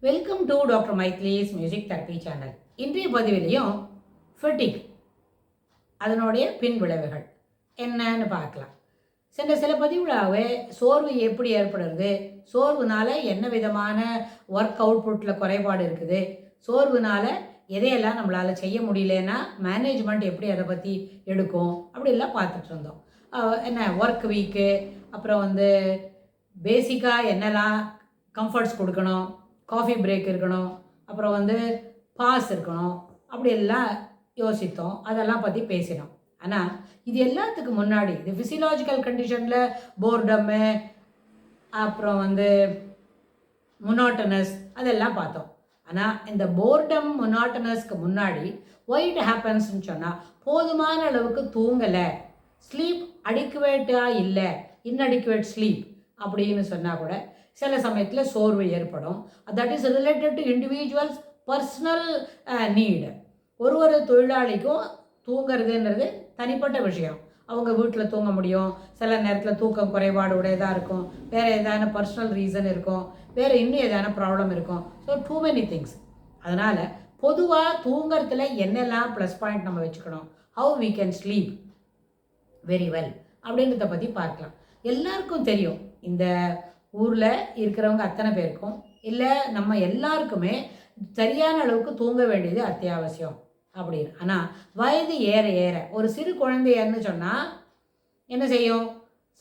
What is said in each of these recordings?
Welcome to doctor Mythili's music therapy channel. இன்றைய பதிவிலையும் ஃபெட்டிக் அதனுடைய பின் விளைவுகள் என்னன்னு பார்க்கலாம். சென்ற சில பதிவுகளாகவே சோர்வு எப்படி ஏற்படுறது, சோர்வுனால என்ன விதமான ஒர்க் அவுட்புட்டில் குறைபாடு இருக்குது, சோர்வுனால எதையெல்லாம் நம்மளால் செய்ய முடியலன்னா மேனேஜ்மெண்ட் எப்படி அதை பற்றி எடுக்கும் அப்படிலாம் பார்த்துட்டு இருந்தோம். என்ன ஒர்க் வீக்கு, அப்புறம் பேசிக்காக என்னெல்லாம் கம்ஃபர்ட்ஸ் கொடுக்கணும், காஃபி பிரேக் இருக்கணும், அப்புறம் பாஸ் இருக்கணும், அப்படி எல்லாம் யோசித்தோம். அதெல்லாம் பற்றி பேசினோம். ஆனால் இது எல்லாத்துக்கு முன்னாடி இது ஃபிசியலாஜிக்கல் கண்டிஷனில் போர்டம்மு, அப்புறம் மொனாட்டனஸ் அதெல்லாம் பார்த்தோம். ஆனால் இந்த போர்டம் மொனாட்டனஸ்க்கு முன்னாடி ஒய் இட் ஹேப்பன்ஸ்ன்னு சொன்னால் போதுமான அளவுக்கு தூங்கலை, ஸ்லீப் அடிக்குவேட்டாக இல்லை, இன்அடிக்குவேட் ஸ்லீப் அப்படின்னு சொன்னால் கூட சில சமயத்தில் சோர்வு ஏற்படும். That is related to individuals personal need. ஒரு தொழிலாளிக்கும் தூங்கிறதுன்றது தனிப்பட்ட விஷயம். அவங்க வீட்டில் தூங்க முடியும், சில நேரத்தில் தூக்கம் குறைபாடு உடையதாக இருக்கும், வேறு ஏதான பர்சனல் ரீசன் இருக்கும், வேறு இன்னும் ஏதான ப்ராப்ளம் இருக்கும். So too many things. அதனால் பொதுவாக தூங்கிறதுல என்னெல்லாம் ப்ளஸ் பாயிண்ட் நம்ம வச்சுக்கணும், how we can sleep very well அப்படின்றத பற்றி பார்க்கலாம். எல்லாருக்கும் தெரியும், இந்த ஊரில் இருக்கிறவங்க அத்தனை பேருக்கும் இல்லை நம்ம எல்லாருக்குமே சரியான அளவுக்கு தூங்க வேண்டியது அத்தியாவசியம் அப்படின்னு. ஆனால் வயது ஏற ஏற ஒரு சிறு குழந்தைன்னு சொன்னால் என்ன செய்யும்,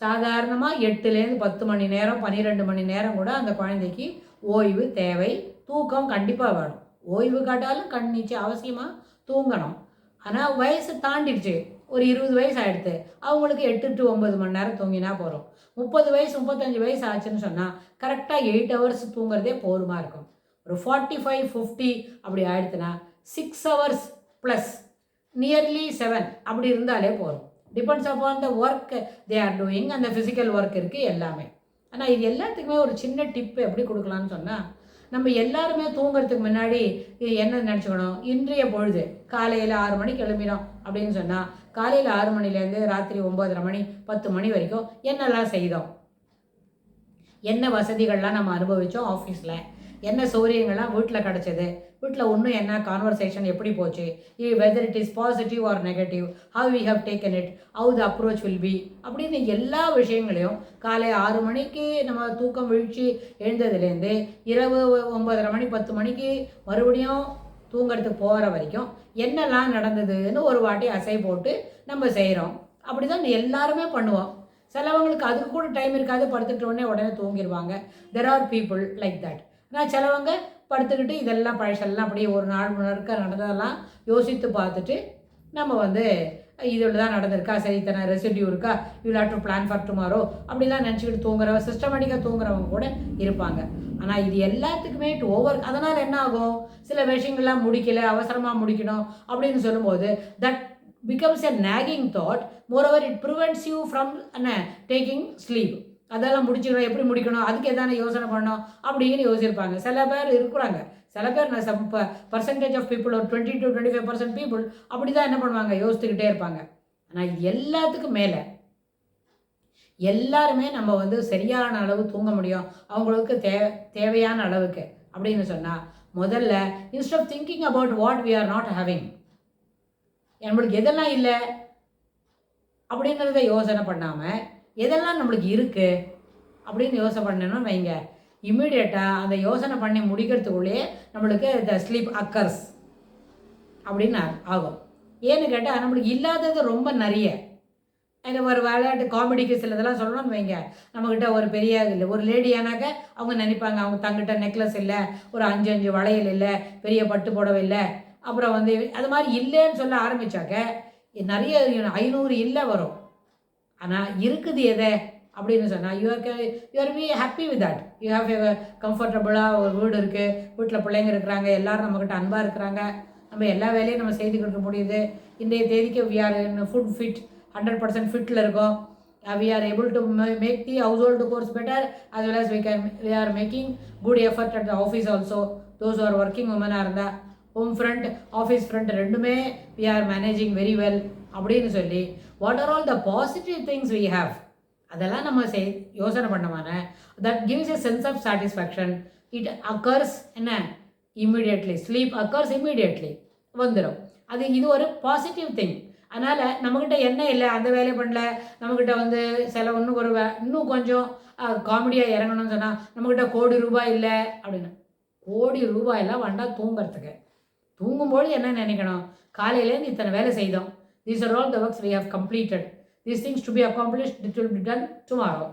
சாதாரணமாக 8லேருந்து 10 மணி நேரம் 12 மணி நேரம் கூட அந்த குழந்தைக்கு ஓய்வு தேவை, தூக்கம் கண்டிப்பாக வேணும். ஓய்வு காட்டாலும் நிச்சயம் அவசியமாக தூங்கணும். ஆனால் வயசு தாண்டிடுச்சு, ஒரு 20 வயசு ஆகிடுது, அவங்களுக்கு 8 to 9 மணி நேரம் தூங்கினா போகிறோம். 30 வயசு 35 வயசு ஆச்சுன்னு சொன்னால் கரெக்டாக 8 hours தூங்குறதே போதுமாக இருக்கும். ஒரு 45-50 அப்படி ஆகிடுதுன்னா 6 hours ப்ளஸ் நியர்லி 7 அப்படி இருந்தாலே போதும். Depends upon the work they are doing, அந்த ஃபிசிக்கல் ஒர்க் இருக்குது எல்லாமே. ஆனால் இது எல்லாத்துக்குமே ஒரு சின்ன டிப்பு எப்படி கொடுக்கலான்னு சொன்னால், நம்ம எல்லாருமே தூங்குறதுக்கு முன்னாடி என்ன நினச்சிக்கணும், இன்றைய பொழுது காலையில் 6 மணிக்கு எழும்பினோம் அப்படின்னு சொன்னால் காலையில் 6 மணிலேருந்து ராத்திரி 9:30 மணி 10 மணி வரைக்கும் என்னெல்லாம் செய்தோம், என்ன வசதிகள்லாம் நம்ம அனுபவித்தோம், ஆஃபீஸில் என்ன சௌகரியங்கள்லாம் வீட்டில் கிடச்சிது, வீட்டில் இன்னும் என்ன கான்வர்சேஷன் எப்படி போச்சு, whether it is positive or negative, how we have taken it, how the approach will be அப்படின்னு எல்லா விஷயங்களையும் காலை 6 மணிக்கு நம்ம தூக்கம் வீழ்ச்சி எழுந்ததுலேருந்து இரவு 9:30 மணி 10 மணிக்கு மறுபடியும் தூங்கிறதுக்கு போகிற வரைக்கும் என்னெல்லாம் நடந்ததுன்னு ஒரு வாட்டி அசை போட்டு நம்ம செய்கிறோம். அப்படி தான் எல்லாருமே பண்ணுவோம். சிலவங்களுக்கு அதுக்கு கூட டைம் இருக்காது, படுத்துக்கிட்ட உடனே தூங்கிடுவாங்க. There are people like that. ஆனால் சிலவங்க படுத்துக்கிட்டு இதெல்லாம் பழசெல்லாம் அப்படியே ஒரு நாள் முழுக்க நடந்ததெல்லாம் யோசித்து பார்த்துட்டு நம்ம இதோட தான் நடந்திருக்கா, சரி இத்தனை ரெசிடியூ இருக்கா, you have to plan for tomorrow அப்படிலாம் நினச்சிக்கிட்டு தூங்குறவங்க, சிஸ்டமேட்டிக்காக தூங்குறவங்க கூட இருப்பாங்க. ஆனால் இது எல்லாத்துக்குமே ஓவர். அதனால் என்ன ஆகும், சில விஷயங்கள்லாம் முடிக்கல, அவசரமாக முடிக்கணும் அப்படின்னு சொல்லும்போது that becomes a nagging thought. Moreover, it prevents you from taking sleep. அதெல்லாம் முடிச்சுக்கணும், எப்படி முடிக்கணும், அதுக்கு எதான யோசனை பண்ணணும் அப்படின்னு யோசிச்சிருப்பாங்க. சில பேர் இருக்கிறாங்க, சில பேர் சம் பர்சன்டேஜ் ஆஃப் பீப்புள், ஒரு 20 to 25% பீப்புள் அப்படி தான் என்ன பண்ணுவாங்க, யோசித்துக்கிட்டே இருப்பாங்க. ஆனால் இது எல்லாத்துக்கும் மேலே எல்லாருமே நம்ம சரியான அளவு தூங்க முடியும், அவங்களுக்கு தேவையான அளவுக்கு அப்படின்னு சொன்னால் முதல்ல instead of thinking about what we are not having, நம்மளுக்கு எதெல்லாம் இல்லை அப்படிங்கிறத யோசனை பண்ணாமல் எதெல்லாம் நம்மளுக்கு இருக்குது அப்படின்னு யோசனை பண்ணணும்னு வைங்க, இம்மிடியட்டாக அந்த யோசனை பண்ணி முடிக்கிறதுக்குள்ளேயே நம்மளுக்கு த ஸ்லீப் அக்கர்ஸ் அப்படின்னு ஆகும். ஏன்னு கேட்டால் நம்மளுக்கு இல்லாதது ரொம்ப நிறைய. ஒரு விளையாட்டு காமெடிக்கு சிலதெல்லாம் சொல்லணும்னு வைங்க, நம்மக்கிட்ட ஒரு பெரிய இல்லை, ஒரு லேடியானாக்க அவங்க நினைப்பாங்க அவங்க தங்கிட்ட நெக்லஸ் இல்லை, ஒரு 5 வளையல் இல்லை, பெரிய பட்டு புடவை இல்லை, அப்புறம் அது மாதிரி இல்லைன்னு சொல்ல ஆரம்பித்தாக்க நிறைய 500 இல்லை வரும். ஆனால் இருக்குது எதை அப்படின்னு சொன்னால் you are be happy with that. You have a கம்ஃபர்டபுளாக ஒரு வீடு இருக்குது, வீட்டில் பிள்ளைங்க இருக்கிறாங்க, எல்லோரும் நம்மக்கிட்ட அன்பாக இருக்கிறாங்க, நம்ம எல்லா வேலையும் நம்ம செய்து கொடுக்க முடியுது. இன்றைய தேதிக்கு we are in foot fit, 100% ஃபிட்டில் இருக்கோம். We are able to make the household course better, as well as we are making good effort at the office also. Those who are working women இருந்தால் home front office front ரெண்டுமே we are managing very well அப்படின்னு சொல்லி what are all the positive things we have அதெல்லாம் நம்ம யோசனை பண்ணமான that gives a sense of satisfaction. It occurs என்ன immediately, sleep occurs immediately வந்துடும். இது ஒரு பாசிட்டிவ் திங். அதனால் நம்மக்கிட்ட என்ன இல்லை, அந்த வேலையை பண்ணல, நம்மக்கிட்ட வந்து சில இன்னும் கொஞ்சம் காமெடியாக இறங்கணும்னு சொன்னால் நம்மக்கிட்ட கோடி ரூபாய் இல்லை அப்படின்னு. கோடி ரூபாயெல்லாம் வேண்டாம் தூங்குறதுக்கு. தூங்கும்போது என்ன நினைக்கணும், காலையிலேருந்து இத்தனை வேலை செய்தோம், these are all the works we have completed, these things to be accomplished, it will be done tomorrow.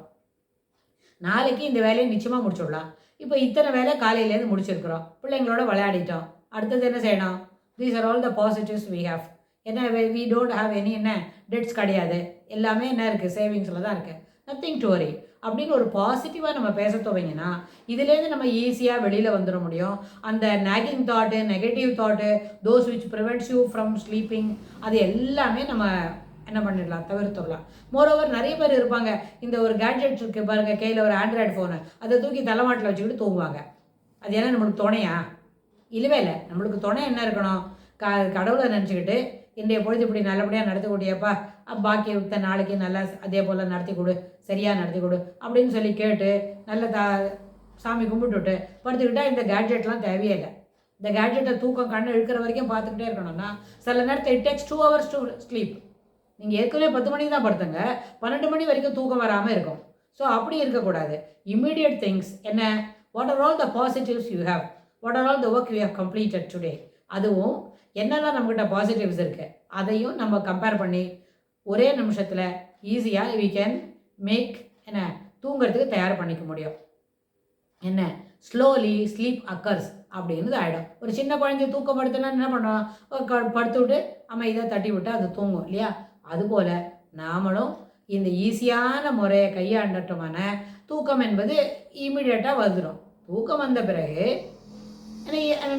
நாளைக்கு இந்த வேலையை நிச்சயமாக முடிச்சுடலாம். இப்போ இத்தனை வேலை காலையிலேருந்து முடிச்சிருக்கிறோம், பிள்ளைங்களோட விளையாடிட்டோம், அடுத்தது என்ன செய்யணும், these are all the positives we have. என்ன we don't have any என்ன டெட்ஸ் கிடையாது, எல்லாமே என்ன இருக்குது, சேவிங்ஸில் தான் இருக்குது, நத்திங் டு வரி அப்படின்னு ஒரு பாசிட்டிவாக நம்ம பேச துவங்கினா இதுலேருந்து நம்ம ஈஸியாக வெளியில் வந்துட முடியும். அந்த nagging thought, negative thought, those which prevents you from sleeping, அது எல்லாமே நம்ம என்ன பண்ணிடலாம், தவிர்த்துடலாம். மோரோவர் நிறைய பேர் இருப்பாங்க, இந்த ஒரு கேட்ஜெட் இருக்குது பாருங்கள், கையில் ஒரு ஆண்ட்ராய்டு ஃபோனு, அதை தூக்கி தலைமாட்டில் வச்சுக்கிட்டு தூங்குவாங்க. அது ஏன்னா நம்மளுக்கு துணையா? இல்லவே இல்லை. நம்மளுக்கு துணை என்ன இருக்கணும், கடவுளை நினச்சிக்கிட்டு இன்றைய பொழுது இப்படி நல்லபடியாக நடத்தி கூடியப்பா, பாக்கி விட்ட நாளைக்கு நல்லா அதே போல் நடத்தி கொடு, சரியாக நடத்தி கொடு அப்படின்னு சொல்லி கேட்டு நல்ல சாமி கும்பிட்டுட்டு படுத்துக்கிட்டால் இந்த கேட்ஜெட்லாம் தேவையே இல்லை. இந்த கேட்ஜெட்டை தூக்கம் கண்ணை இழுக்கிற வரைக்கும் பார்த்துக்கிட்டே இருக்கணும்னா சில நேரத்தில் it takes 2 hours to sleep. நீங்கள் ஏற்கனவே 10 மணிக்கு தான் படுத்துங்க, 12 மணி வரைக்கும் தூக்கம் வராமல் இருக்கும். ஸோ அப்படி இருக்கக்கூடாது. இம்மீடியட் திங்ஸ் என்ன, what are all the positives you have, what are all the work you have completed today, அதுவும் என்னெல்லாம் நம்மக்கிட்ட பாசிட்டிவ்ஸ் இருக்குது அதையும் நம்ம கம்பேர் பண்ணி ஒரே நிமிஷத்தில் ஈஸியாக வி கேன் மேக் என்ன தூங்கிறதுக்கு தயார் பண்ணிக்க முடியும். என்ன ஸ்லோலி ஸ்லீப் அக்கர்ஸ் அப்படின்னு ஆகிடும். ஒரு சின்ன குழந்தைய தூக்கப்படுத்தினா என்ன பண்ணுவோம், படுத்து விட்டு அமைதியாக தட்டி விட்டு அது தூங்கும் இல்லையா? அதுபோல் நாமளும் இந்த ஈஸியான முறையை கையாண்டட்டமான தூக்கம் என்பது இமீடியட்டாக வந்துடும். தூக்கம் வந்த பிறகு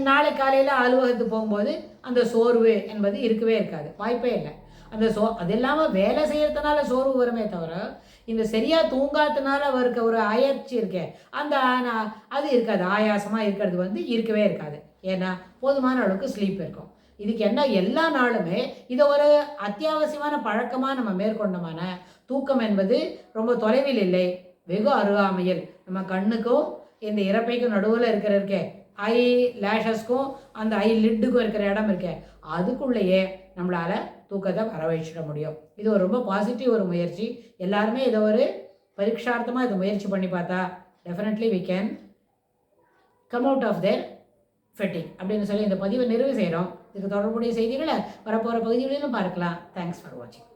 நாளை காலையில் அலுவலகத்துக்கு போகும்போது அந்த சோர்வு என்பது இருக்கவே இருக்காது, வாய்ப்பே இல்லை. அந்த அது இல்லாமல் வேலை செய்கிறதுனால சோர்வு வருமே தவிர இந்த சரியாக தூங்காதனால இருக்க ஒரு அயற்சி இருக்கே அந்த அது இருக்காது, ஆயாசமாக இருக்கிறது வந்து இருக்கவே இருக்காது. ஏன்னா போதுமான அளவுக்கு ஸ்லீப் இருக்கும். இதுக்கு என்ன எல்லா நாளுமே இதை ஒரு அத்தியாவசியமான பழக்கமாக நம்ம மேற்கொண்டோமான தூக்கம் என்பது ரொம்ப தொலைவில் இல்லை, வெகு அருகாமையில் நம்ம கண்ணுக்கும் இந்த இறப்பைக்கும் நடுவில் இருக்கே ஐ லேஷஸ்க்கும் அந்த ஐ லிட்டுக்கும் இருக்கிற இடம் இருக்கே அதுக்குள்ளேயே நம்மளால் தூக்கத்தை வரவழைச்சிட முடியும். இது ஒரு ரொம்ப பாசிட்டிவ் ஒரு முயற்சி. எல்லாருமே இதை ஒரு பரீட்சார்த்தமாக இதை முயற்சி பண்ணி பார்த்தா definitely we can come out of their fatigue அப்படின்னு சொல்லி இந்த பதிவை நிறைவு செய்கிறோம். இதுக்கு தொடர்புடைய செய்திகளை வரப்போகிற பகுதிகளிலும் பார்க்கலாம். தேங்க்ஸ் ஃபார் வாட்சிங்.